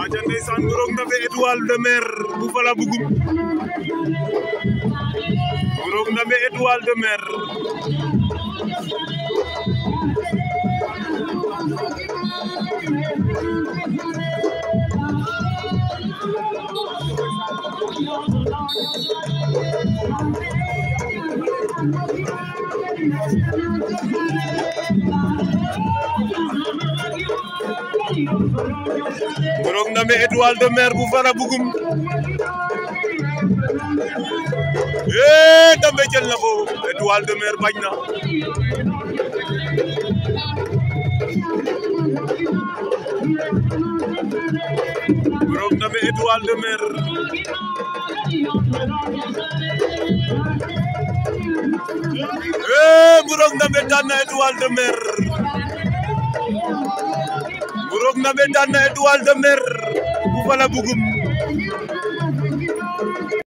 aca ndeysaan Ngurok Ndafé Étoile de Mer bu Fala Bugum Ngurok Ndafé Étoile de Mer Ngurok Ndafé Étoile de Mer bu Fala Bugum Ndafé jël na ko Étoile de Mer bañ na Ngurok Ndafé Étoile de Mer Ngurok Ndafé daan na Étoile de Mer Ngurok Ndafé daan na Étoile de Mer bu Fala Bugum